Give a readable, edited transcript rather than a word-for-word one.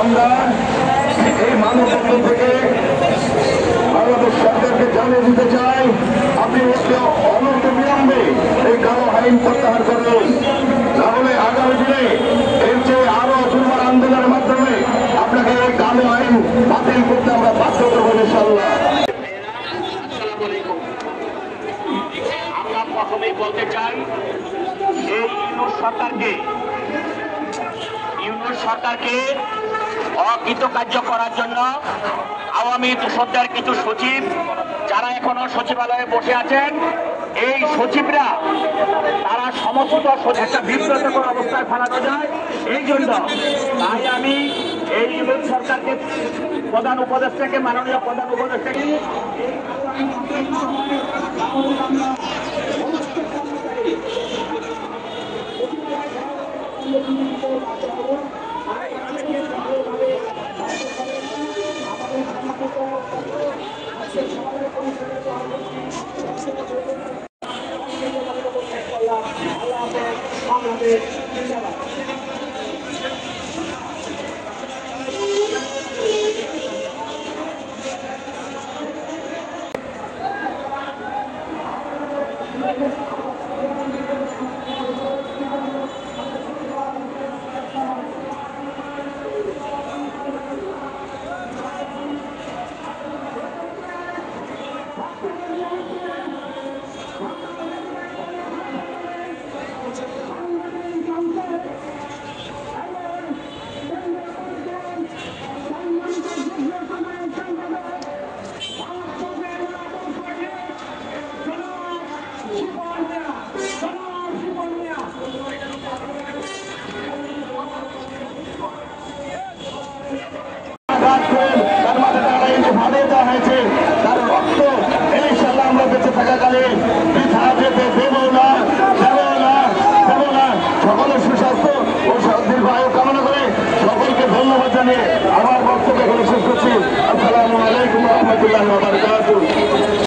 আমরা এই মানববন্ধন থেকে বাংলাদেশ সরকারকে জানিয়ে দিতে চাই, আপনি অনন্ত বিলম্বে এই কালো আইন প্রত্যাহার করুন, না হলে আগামী দিনে এর চেয়ে আরো দুর্বার আন্দোলনের মাধ্যমে আপনাকে এই কালো আইন বাতিল করতে আমরা বাধ্য করবো ইনশাআল্লাহ। আমরা প্রথমেই বলতে চাই, এই ইউনূস সরকারকে অকৃতকার্য করার জন্য আওয়ামী দূষকদের কিছু সচিব যারা এখনো সচিবালয়ে বসে আছেন, এই সচিবরা তারা সমস্ত একটা বিব্রতকর অবস্থায় ফেলানো যায়। এই জন্য তাই আমি এই ইউনূস সরকারকে মাননীয় প্রধান উপদেষ্টাকে তার মাঝে তারা এই যে ভালো দেওয়া হয়েছে, তার রক্ত ইনশাআল্লাহ আমরা বেঁচে থাকাকালীন বৃথা যেতে